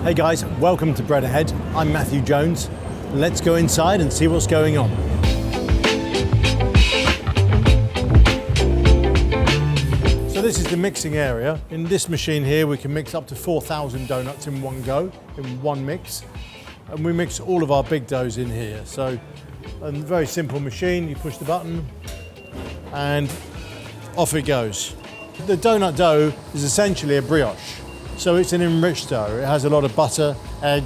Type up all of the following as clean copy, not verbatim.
Hey guys, welcome to Bread Ahead. I'm Matthew Jones. Let's go inside and see what's going on. So this is the mixing area. In this machine here, we can mix up to 4,000 donuts in one go, in one mix. And we mix all of our big doughs in here. So a very simple machine, you push the button and off it goes. The donut dough is essentially a brioche. So it's an enriched dough. It has a lot of butter, egg,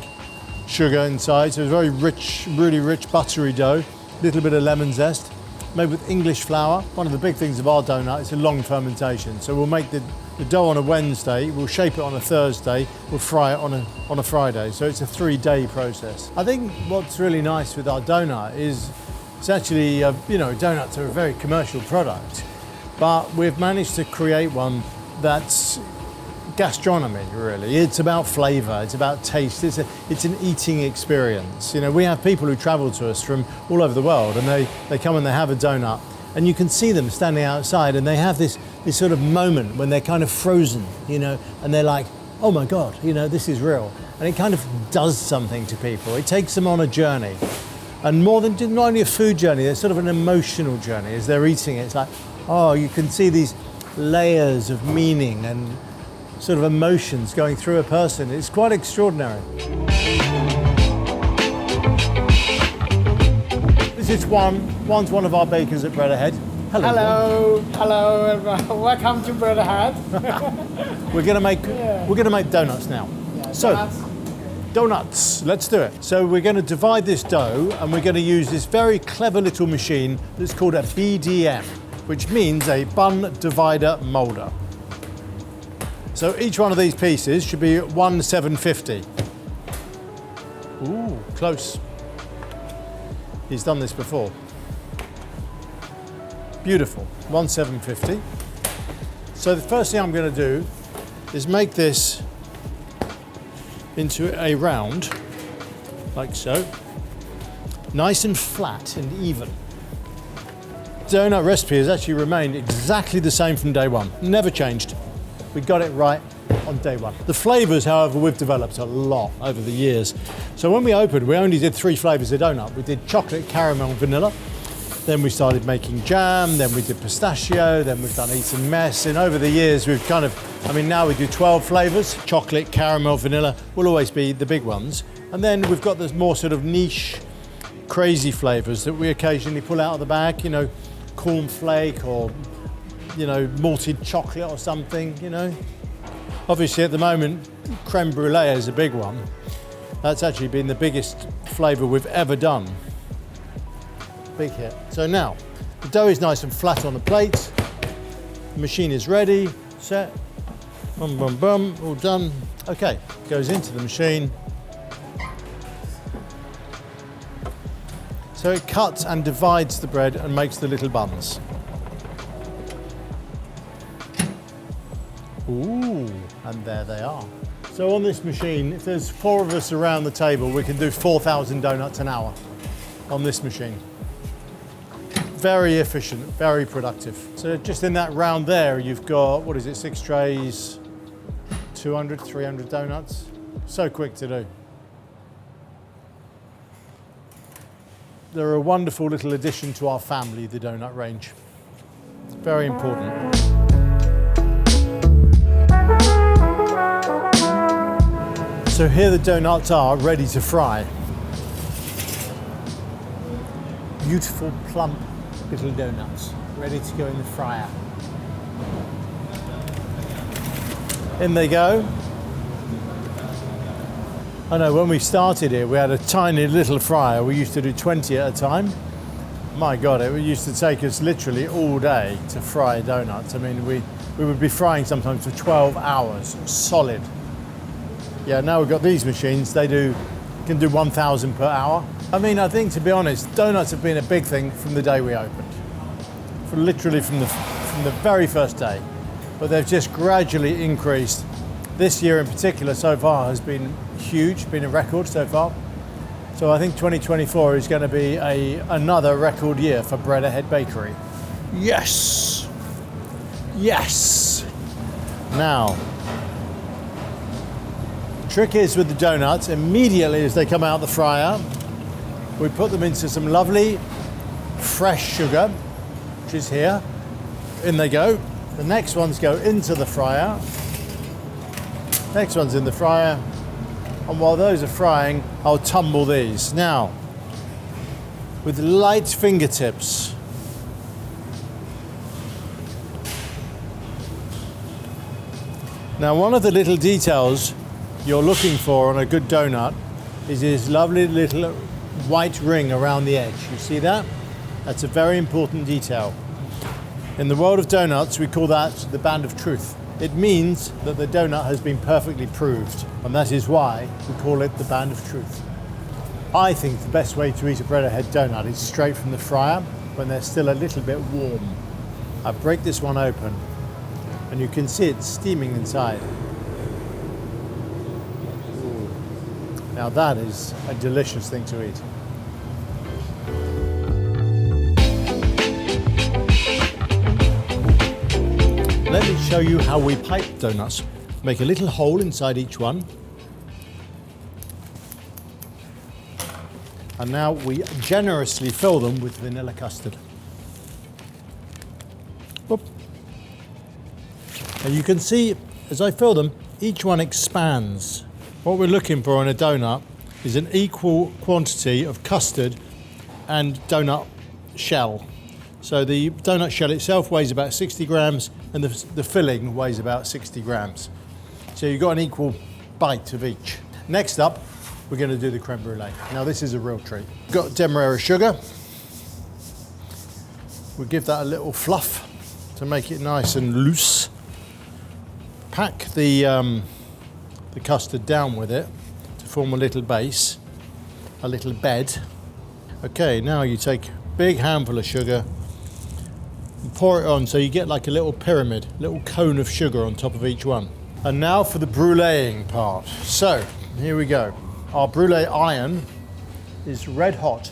sugar inside. So it's very rich, really rich buttery dough. A little bit of lemon zest, made with English flour. One of the big things of our donut is a long fermentation. So we'll make the dough on a Wednesday, we'll shape it on a Thursday, we'll fry it on a Friday. So it's a 3-day process. I think what's really nice with our donut is it's actually, donuts are a very commercial product, but we've managed to create one that's gastronomy, really. It's about flavour, it's about taste, it's an eating experience. You know, we have people who travel to us from all over the world and they come and they have a donut and you can see them standing outside and they have this sort of moment when they're kind of frozen, you know, and they're like, oh my God, you know, this is real. And it kind of does something to people. It takes them on a journey. And more than not only a food journey, there's sort of an emotional journey as they're eating it. It's like, oh, you can see these layers of meaning and sort of emotions going through a person. It's quite extraordinary. This is One's one of our bakers at Bread Ahead. Hello, everyone. Welcome to Bread Ahead. We're gonna make donuts now. Yeah, so, donuts, let's do it. So we're gonna divide this dough and we're gonna use this very clever little machine that's called a BDM, which means a bun divider molder. So each one of these pieces should be 1,750. Ooh, close. He's done this before. Beautiful, 1,750. So the first thing I'm going to do is make this into a round, like so. Nice and flat and even. The donut recipe has actually remained exactly the same from day one, never changed. We got it right on day one. The flavours, however, we've developed a lot over the years. So when we opened, we only did 3 flavours of donut. We did chocolate, caramel, vanilla. Then we started making jam, then we did pistachio, then we've done Eat and Mess. And over the years, we've now we do 12 flavours. Chocolate, caramel, vanilla will always be the big ones. And then we've got this more sort of niche, crazy flavours that we occasionally pull out of the bag, you know, cornflake or malted chocolate or something, you know. Obviously at the moment, crème brûlée is a big one. That's actually been the biggest flavour we've ever done. Big hit. So now, the dough is nice and flat on the plate. The machine is ready, set. Bum, bum, bum, all done. Okay, goes into the machine. So it cuts and divides the bread and makes the little buns. Ooh, and there they are. So on this machine, if there's 4 of us around the table, we can do 4,000 donuts an hour on this machine. Very efficient, very productive. So just in that round there, you've got, 6 trays, 200, 300 donuts. So quick to do. They're a wonderful little addition to our family, the donut range. It's very important. So here the donuts are ready to fry. Beautiful, plump little donuts, ready to go in the fryer. In they go. I know when we started here, we had a tiny little fryer. We used to do 20 at a time. My God, it used to take us literally all day to fry donuts. I mean, we would be frying sometimes for 12 hours, solid. Yeah, now we've got these machines, they can do 1,000 per hour. I mean, I think, to be honest, donuts have been a big thing from the day we opened. Literally from the very first day. But they've just gradually increased. This year in particular so far has been huge, been a record so far. So I think 2024 is going to be another record year for Bread Ahead Bakery. Yes! Yes! Now, Trick is with the donuts, immediately as they come out of the fryer, we put them into some lovely fresh sugar, which is here. In they go. The next ones go into the fryer. Next one's in the fryer. And while those are frying, I'll tumble these. Now, with light fingertips, now one of the little details you're looking for on a good donut is this lovely little white ring around the edge. You see that? That's a very important detail. In the world of donuts, we call that the band of truth. It means that the donut has been perfectly proved, and that is why we call it the band of truth. I think the best way to eat a bread ahead donut is straight from the fryer when they're still a little bit warm. I break this one open, and you can see it steaming inside. Ooh. Now that is a delicious thing to eat. Let me show you how we pipe donuts. Make a little hole inside each one. And now we generously fill them with vanilla custard. Oop. And you can see, as I fill them, each one expands. What we're looking for in a donut is an equal quantity of custard and donut shell. So the donut shell itself weighs about 60 grams and the filling weighs about 60 grams. So you've got an equal bite of each. Next up, we're going to do the crème brûlée. Now this is a real treat. We've got demerara sugar. We'll give that a little fluff to make it nice and loose. Pack the custard down with it to form a little base, a little bed. Okay, now you take a big handful of sugar and pour it on so you get like a little pyramid, little cone of sugar on top of each one. And now for the brûléing part. So, here we go. Our brûlée iron is red hot.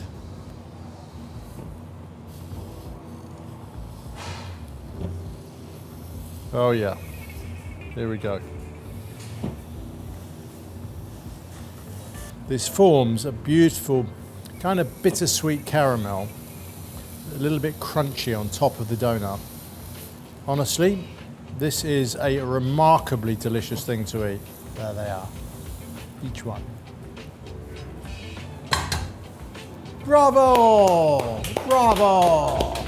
Oh yeah, here we go. This forms a beautiful kind of bittersweet caramel, a little bit crunchy on top of the donut. Honestly, this is a remarkably delicious thing to eat. There they are, each one. Bravo! Bravo!